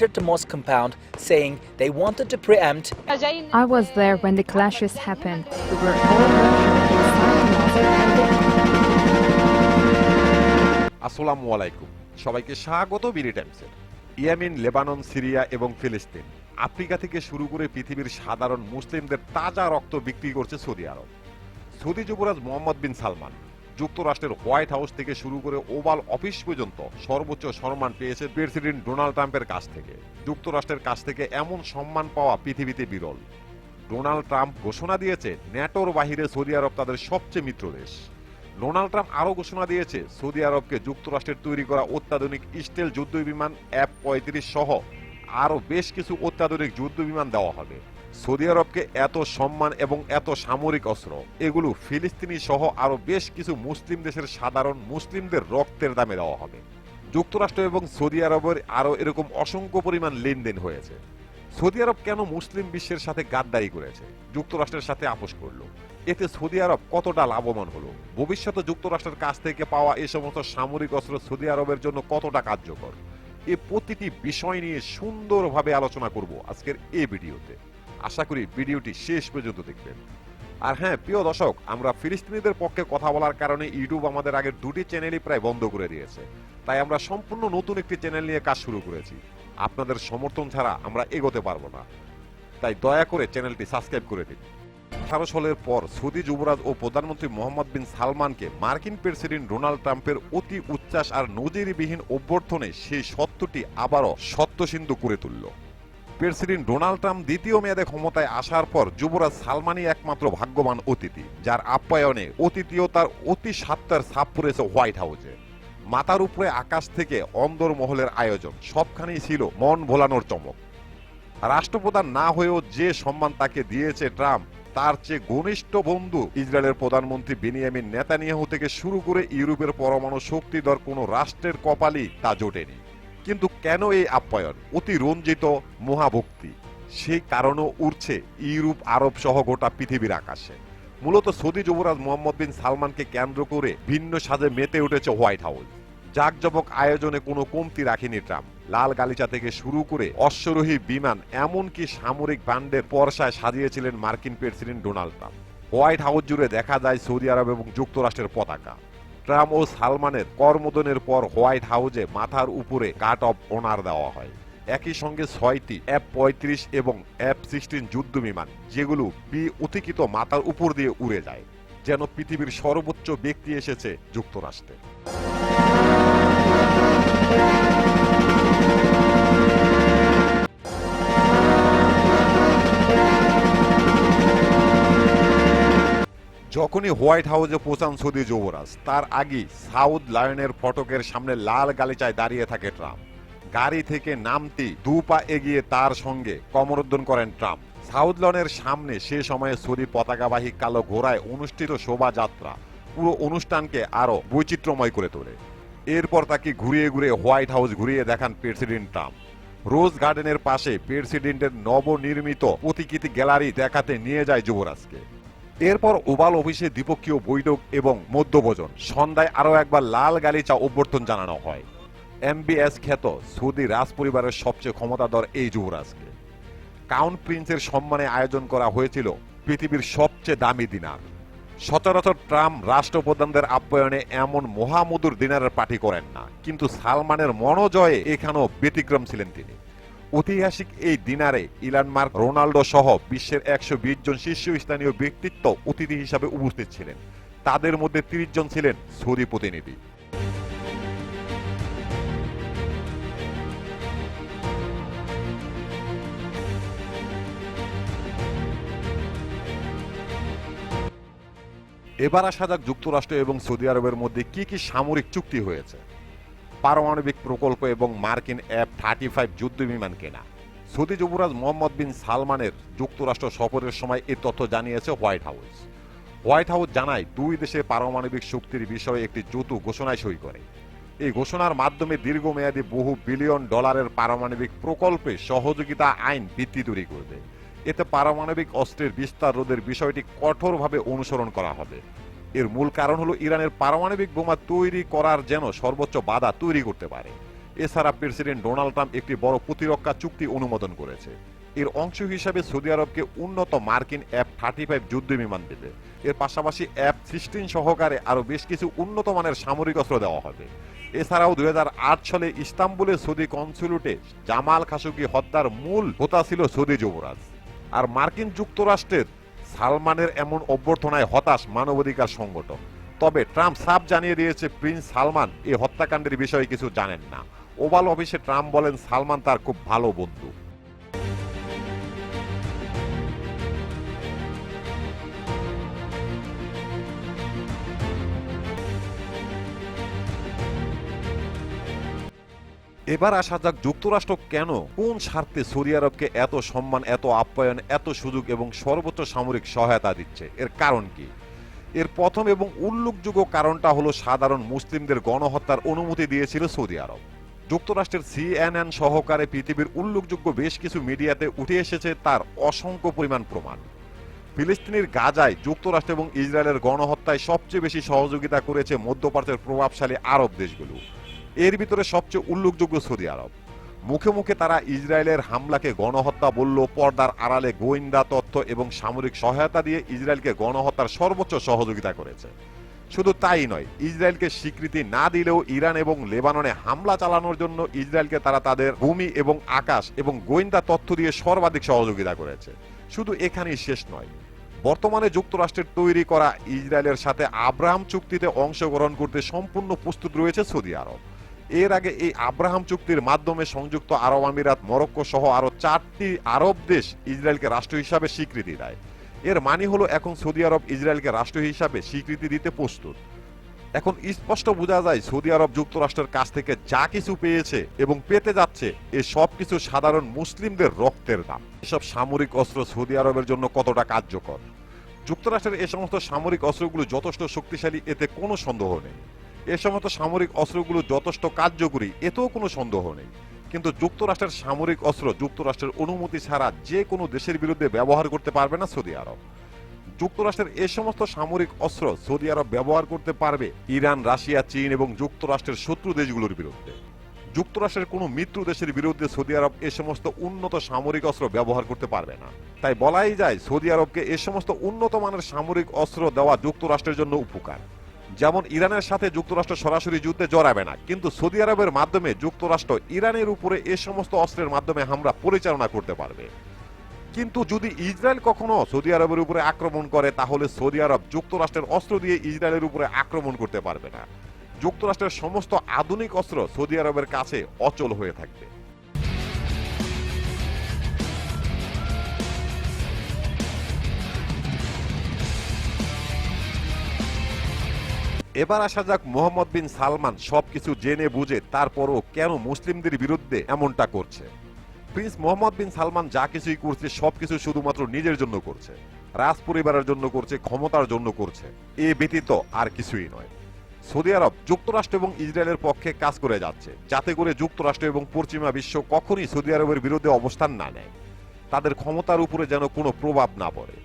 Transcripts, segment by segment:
entered the mosque compound, saying they wanted to preempt. I was there when the clashes happened. We were all rushing inside the mosque and আসসালামু আলাইকুম, সবাইকে স্বাগত BD টাইমসে। Yemen, Lebanon, Syria এবং ফিলিস্তিন, Africa থেকে শুরু করে পৃথিবীর সাধারণ মুসলিমদের তাজা রক্ত বিক্রি করছে সৌদি আরব। সৌদি যুবরাজ মোহাম্মদ বিন সালমান যুক্তরাষ্ট্রের হোয়াইট হাউস থেকে শুরু করে ওভাল অফিস পর্যন্ত সর্বোচ্চ সম্মান পেয়েছে প্রেসিডেন্ট ডোনাল্ড ট্রাম্পের কাছ থেকে। যুক্তরাষ্ট্রের কাছ থেকে এমন সম্মান পাওয়া পৃথিবীতে বিরল। ডোনাল্ড ট্রাম্প ঘোষণা দিয়েছে ন্যাটোর বাহিরে সৌদি আরব তাদের সবচেয়ে মিত্র দেশ। ডোনাল্ড ট্রাম্প আরও ঘোষণা দিয়েছে সৌদি আরবকে যুক্তরাষ্ট্রের তৈরি করা অত্যাধুনিক স্টিল যুদ্ধ বিমান F-35 সহ আরও বেশ কিছু অত্যাধুনিক যুদ্ধ বিমান দেওয়া হবে। সৌদি আরবকে এত সম্মান এবং এত সামরিক অস্ত্র, এগুলো ফিলিস্তিনি সহ আরও বেশ কিছু মুসলিম দেশের সাধারণ মুসলিমদের রক্তের দামে দেওয়া হবে। যুক্তরাষ্ট্র এবং সৌদি আরবের আরও এরকম অসংখ্য পরিমাণ লেনদেন হয়েছে। সৌদি আরব কেন মুসলিম বিশ্বের সাথে গাদ্দারি করেছে, যুক্তরাষ্ট্রের সাথে আপোষ করলো, এতে সৌদি আরব কতটা লাভবান হলো, ভবিষ্যতে যুক্তরাষ্ট্রের কাছ থেকে পাওয়া এই সমস্ত সামরিক অস্ত্র সৌদি আরবের জন্য কতটা কার্যকর, এই প্রতিটি বিষয় নিয়ে সুন্দরভাবে আলোচনা করব আজকের এই ভিডিওতে। আশা করি ভিডিওটি শেষ পর্যন্ত দেখবেন। আর হ্যাঁ প্রিয় দর্শক, আমরা ফিলিস্তিনিদের পক্ষে কথা বলার কারণে ইউটিউব আমাদের আগের দুটি চ্যানেলই প্রায় বন্ধ করে দিয়েছে, তাই আমরা সম্পূর্ণ নতুন একটি চ্যানেল নিয়ে কাজ শুরু করেছি। আপনাদের সমর্থন ছাড়া আমরা এগোতে পারবো না, তাই দয়া করে চ্যানেলটি সাবস্ক্রাইব করে দিন। 18 সালের পর সৌদি যুবরাজ ও প্রধানমন্ত্রী মোহাম্মদ বিন সালমানকে মার্কিন প্রেসিডেন্ট ডোনাল্ড ট্রাম্পের অতি উচ্ছ্বাস আর নজিরবিহীন অভ্যর্থনে সেই সত্যটি আবারও সত্যসিন্ধু করে তুলল। প্রেসিডেন্ট ডোনাল্ড ট্রাম্প দ্বিতীয় মেয়াদে ক্ষমতায় আসার পর যুবরাজ সালমানই একমাত্র ভাগ্যবান অতিথি, যার আপ্যায়নে অতিথিয়তার অতি সাত্তার ছাপ পড়েছে হোয়াইট হাউসে। মাথার উপরে আকাশ থেকে অন্দরমহলের আয়োজন, সবখানেই ছিল মন ভোলানোর চমক। রাষ্ট্রপ্রধান না হয়েও যে সম্মান তাকে দিয়েছে ট্রাম্প, তার চেয়ে ঘনিষ্ঠ বন্ধু ইসরায়েলের প্রধানমন্ত্রী বেনিয়ামিন নেতানিয়াহু থেকে শুরু করে ইউরোপের পরমাণু শক্তিধর কোনো রাষ্ট্রের কপালই তা জোটেনি। কিন্তু কেন এই আপ্যায়ন, অতি রঞ্জিত মহাভক্তি, সেই কারণও উঠছে ইউরোপ, আরব সহ গোটা পৃথিবীর আকাশে। মূলত সৌদি যুবরাজ মোহাম্মদ বিন সালমানকে কেন্দ্র করে ভিন্ন সাজে মেতে উঠেছে হোয়াইট হাউস। জাঁকজমক আয়োজনে কোনো কমতি রাখেনি ট্রাম্প। লাল গালিচা থেকে শুরু করে অশ্বরোহী বিমান, এমনকি সামরিক ব্যান্ডের পরশায় সাজিয়েছিলেন মার্কিন president Donald Trump. White house জুড়ে দেখা যায় সৌদি আরব এবং যুক্তরাষ্ট্রের পতাকা। ট্রাম্প ও সালমানের করমোদনের পর হোয়াইট হাউসে মাথার উপরে গার্ড অব অনার দেওয়া হয়। একই সঙ্গে 6টি F-35 এবং F-16 যুদ্ধ বিমান, যেগুলো অতিকিত মাথার উপর দিয়ে উড়ে যায়, যেন পৃথিবীর সর্বোচ্চ ব্যক্তি এসেছে যুক্তরাষ্ট্রে। যখনই হোয়াইট হাউসে পৌঁছান সৌদি যুবরাজ, তার আগেই সাউথ লায়নের ফটকের সামনে লাল গালিচায় দাঁড়িয়ে থাকে ট্রাম্প। গাড়ি থেকে নামতেই 2 পা এগিয়ে তার সঙ্গে করমর্দন করেন ট্রাম্প। সাউথ লনের সামনে সে সময়ে সৌদি পতাকাবাহী কালো ঘোড়ায় অনুষ্ঠিত শোভাযাত্রা পুরো অনুষ্ঠানকে আরো বৈচিত্র্যময় করে তোলে। এরপর তাকে ঘুরিয়ে ঘুরিয়ে হোয়াইট হাউস ঘুরিয়ে দেখান প্রেসিডেন্ট ট্রাম্প। রোজ গার্ডেনের পাশে প্রেসিডেন্টের নবনির্মিত প্রতিকৃতি গ্যালারি দেখাতে নিয়ে যায় যুবরাজকে। এরপর ওভাল অফিসে দ্বিপক্ষীয় বৈঠক এবং মধ্যভোজন। সন্ধ্যায় আরও একবার লাল গালিচা অভ্যর্থন জানানো হয়। MBS খ্যাত সৌদি রাজ পরিবারের সবচেয়ে ক্ষমতাধর এই যুবরাজকে ক্রাউন প্রিন্সের সম্মানে আয়োজন করা হয়েছিল পৃথিবীর সবচেয়ে দামি দিনার। সচরাচর ট্রাম্প রাষ্ট্রপ্রধানদের আপ্যায়নে এমন মহামধুর দিনারের পার্টি করেন না, কিন্তু সালমানের মনোজয়ে এখানেও ব্যতিক্রম ছিলেন তিনি। ঐতিহাসিক এই দিনারে ইলন মাস্ক, রোনাল্ডো সহ বিশ্বের 120 জন শীর্ষস্থানীয় ব্যক্তিত্ব অতিথি হিসাবে উপস্থিত ছিলেন। তাদের মধ্যে 30 জন ছিলেন সৌদি প্রতিনিধি। এবার আসা যাক যুক্তরাষ্ট্র এবং সৌদি আরবের মধ্যে কি কি সামরিক চুক্তি হয়েছে। পারমাণবিক প্রকল্প এবং মার্কিন F-35 যুদ্ধ বিমান কেনা। সৌদি যুবরাজ মোহাম্মদ বিন সালমানের যুক্তরাষ্ট্র সফরের সময় এই তথ্য জানিয়েছে হোয়াইট হাউস। হোয়াইট হাউস জানায় 2 দেশে পারমাণবিক চুক্তির বিষয়ে একটি যৌথ ঘোষণায় সই করে। এই ঘোষণার মাধ্যমে দীর্ঘমেয়াদী বহু বিলিয়ন ডলারের পারমাণবিক প্রকল্পে সহযোগিতা আইন ভিত্তি তৈরি করবে। এতে পারমাণবিক অস্ত্রের বিস্তার রোধের বিষয়টি কঠোরভাবে অনুসরণ করা হবে। এর মূল কারণ হলো ইরানের পারমাণবিক বোমা তৈরি করার যেন সর্বোচ্চ বাধা তৈরি করতে পারে। এছাড়া প্রেসিডেন্ট ডোনাল্ড ট্রাম্প একটি বড় প্রতিরক্ষা চুক্তি অনুমোদন করেছে। এর অংশ হিসাবে সৌদি আরবকে উন্নত মার্কিন F-35 যুদ্ধ বিমান দেবে। এর পাশাপাশি F-16 সহকারে আরো বেশ কিছু উন্নত মানের সামরিক অস্ত্র দেওয়া হবে। এছাড়াও 2008 সালে ইস্তাম্বুলের সৌদি কনসুলেটে জামাল খাশোগি হত্যার মূল হোতা ছিল সৌদি যুবরাজ। আর মার্কিন যুক্তরাষ্ট্রের সালমানের এমন অভ্যর্থনায় হতাশ মানবাধিকার সংগঠন। তবে ট্রাম্প সাফ জানিয়ে দিয়েছে প্রিন্স সালমান এই হত্যাকাণ্ডের বিষয়ে কিছু জানেন না। ওভাল অফিসে ট্রাম্প বলেন সালমান তার খুব ভালো বন্ধু। এবার আসা যাক যুক্তরাষ্ট্র কেন কোন স্বার্থে সৌদি আরবকে এত সম্মান, এত আপ্যায়ন, এত সুযোগ এবং সর্বোচ্চ সামরিক সহায়তা দিচ্ছে, এর কারণ কি? এর প্রথম এবং উল্লেখযোগ্য কারণটা হলো সাধারণ মুসলিমদের গণহত্যার অনুমতি দিয়েছিল সৌদি আরব। যুক্তরাষ্ট্রের CNN সহকারে পৃথিবীর উল্লেখযোগ্য বেশ কিছু মিডিয়াতে উঠে এসেছে তার অসংখ্য পরিমাণ প্রমাণ। ফিলিস্তিনের গাজায় যুক্তরাষ্ট্র এবং ইসরায়েলের গণহত্যায় সবচেয়ে বেশি সহযোগিতা করেছে মধ্যপ্রাচ্যের প্রভাবশালী আরব দেশগুলো। এর ভিতরে সবচেয়ে উল্লেখযোগ্য সৌদি আরব। মুখে মুখে তারা ইসরায়েলের হামলাকে গণহত্যা বলল, পর্দার আড়ালে গোয়েন্দা তথ্য এবং সামরিক সহায়তা দিয়ে ইসরায়েলকে গণহত্যার সর্বোচ্চ সহযোগিতা করেছে। শুধু তাই নয়, ইসরায়েলকে স্বীকৃতি না দিলেও ইরান এবং লেবাননে হামলা চালানোর জন্য ইসরায়েলকে তারা তাদের ভূমি এবং আকাশ এবং গোয়েন্দা তথ্য দিয়ে সর্বাধিক সহযোগিতা করেছে। শুধু এখানেই শেষ নয়, বর্তমানে যুক্তরাষ্ট্রের তৈরি করা ইসরায়েলের সাথে আব্রাহাম চুক্তিতে অংশগ্রহণ করতে সম্পূর্ণ প্রস্তুত রয়েছে সৌদি আরব। এর আগে এই আব্রাহাম চুক্তির মাধ্যমে সংযুক্ত আরব আমিরাত, মরক্কো সহ আরো 4টি আরব দেশ ইসরায়েলকে রাষ্ট্র হিসাবে স্বীকৃতি দেয়। এর মানে হলো এখন সৌদি আরব ইসরায়েলকে রাষ্ট্র হিসাবে স্বীকৃতি দিতে প্রস্তুত। এখন স্পষ্ট বোঝা যায় সৌদি আরব যুক্তরাষ্ট্রের কাছ থেকে যা কিছু পেয়েছে এবং পেতে যাচ্ছে, এ সব কিছু সাধারণ মুসলিমদের রক্তের দাম। এসব সামরিক অস্ত্র সৌদি আরবের জন্য কতটা কার্যকর? যুক্তরাষ্ট্রের এই সমস্ত সামরিক অস্ত্রগুলো যথেষ্ট শক্তিশালী, এতে কোনো সন্দেহ নেই। এ সমস্ত সামরিক অস্ত্রগুলো যথেষ্ট কার্যকরী, এতেও কোনো সন্দেহ নেই। কিন্তু যুক্তরাষ্ট্রের সামরিক অস্ত্র যুক্তরাষ্ট্রের অনুমতি ছাড়া যে কোনো দেশের বিরুদ্ধে ব্যবহার করতে পারবে না সৌদি আরব। যুক্তরাষ্ট্রের এই সমস্ত সামরিক অস্ত্র সৌদি আরব ব্যবহার করতে পারবে ইরান, রাশিয়া, চীন এবং যুক্তরাষ্ট্রের শত্রু দেশগুলোর বিরুদ্ধে। যুক্তরাষ্ট্রের কোনো মিত্র দেশের বিরুদ্ধে সৌদি আরব এ সমস্ত উন্নত সামরিক অস্ত্র ব্যবহার করতে পারবে না। তাই বলাই যায় সৌদি আরবকে এ সমস্ত উন্নত মানের সামরিক অস্ত্র দেওয়া যুক্তরাষ্ট্রের জন্য উপকার। যেমন ইরানের সাথে যুক্তরাষ্ট্র সরাসরি যুদ্ধে জড়াবে না, কিন্তু সৌদি আরবের মাধ্যমে যুক্তরাষ্ট্র ইরানের উপরে এ সমস্ত অস্ত্রের মাধ্যমে হামলা পরিচালনা করতে পারবে। কিন্তু যদি ইসরায়েল কখনো সৌদি আরবের উপরে আক্রমণ করে, তাহলে সৌদি আরব যুক্তরাষ্ট্রের অস্ত্র দিয়ে ইসরায়েলের উপরে আক্রমণ করতে পারবে না। যুক্তরাষ্ট্রের সমস্ত আধুনিক অস্ত্র সৌদি আরবের কাছে অচল হয়ে থাকবে। এবার আসা যাক মোহাম্মদ বিন সালমান সবকিছু জেনে বুঝে তারপরও কেন মুসলিমদের বিরুদ্ধে এমনটা করছে। প্রিন্স মোহাম্মদ বিন সালমান যা কিছুই করছে সবকিছু শুধুমাত্র নিজের জন্য করছে, রাজ পরিবারের জন্য করছে, ক্ষমতার জন্য করছে, এ ব্যতীত আর কিছুই নয়। সৌদি আরব যুক্তরাষ্ট্র এবং ইসরায়েলের পক্ষে কাজ করে যাচ্ছে, যাতে করে যুক্তরাষ্ট্র এবং পশ্চিমা বিশ্ব কখনই সৌদি আরবের বিরুদ্ধে অবস্থান না নেয়, তাদের ক্ষমতার উপরে যেন কোনো প্রভাব না পড়ে।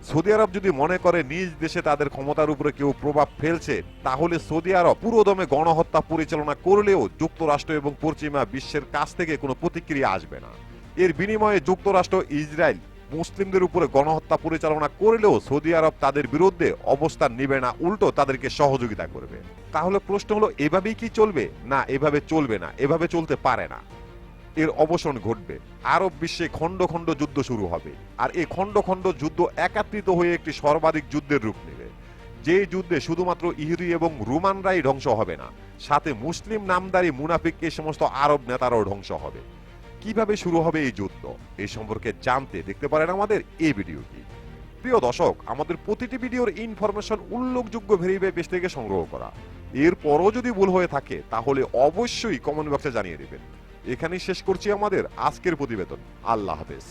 সৌদি আরব যদি মনে করে নিজ দেশে তাদের ক্ষমতার উপরে কেউ প্রভাব ফেলছে, তাহলে সৌদি আরব পুরোদমে গণহত্যা পরিচালনা করলেও যুক্তরাষ্ট্র এবং পশ্চিমা বিশ্বের কাছ থেকে কোনো প্রতিক্রিয়া আসবে না। এর বিনিময়ে যুক্তরাষ্ট্র, ইসরায়েল মুসলিমদের উপরে গণহত্যা পরিচালনা করলেও সৌদি আরব তাদের বিরুদ্ধে অবস্থান নেবে না, উল্টো তাদেরকে সহযোগিতা করবে। তাহলে প্রশ্ন হলো, এভাবেই কি চলবে? না, এভাবে চলবে না, এভাবে চলতে পারে না। এর অবসান ঘটবে, আরব বিশ্বে খণ্ড খণ্ড যুদ্ধ শুরু হবে, আর এই খণ্ড খণ্ড যুদ্ধ একাত্রিত হয়ে একটি সর্বাধিক যুদ্ধের রূপ নেবে। যে যুদ্ধে শুধুমাত্র ইহুদি এবং রোমানরাই ধ্বংস হবে না, সাথে মুসলিম নামদারি মুনাফিক এই সমস্ত আরব নেতারাও ধ্বংস হবে। কিভাবে শুরু হবে এই যুদ্ধ, এই সম্পর্কে জানতে দেখতে পারেন আমাদের এই ভিডিওটি। প্রিয় দর্শক, আমাদের প্রতিটি ভিডিওর ইনফরমেশন উল্লেখযোগ্য ভেরিফাই পেজ থেকে সংগ্রহ করা। এরপরও যদি ভুল হয়ে থাকে তাহলে অবশ্যই কমেন্ট বক্সে জানিয়ে দেবেন। এখানেই শেষ করছি আমাদের আজকের প্রতিবেদন। আল্লাহ হাফেজ।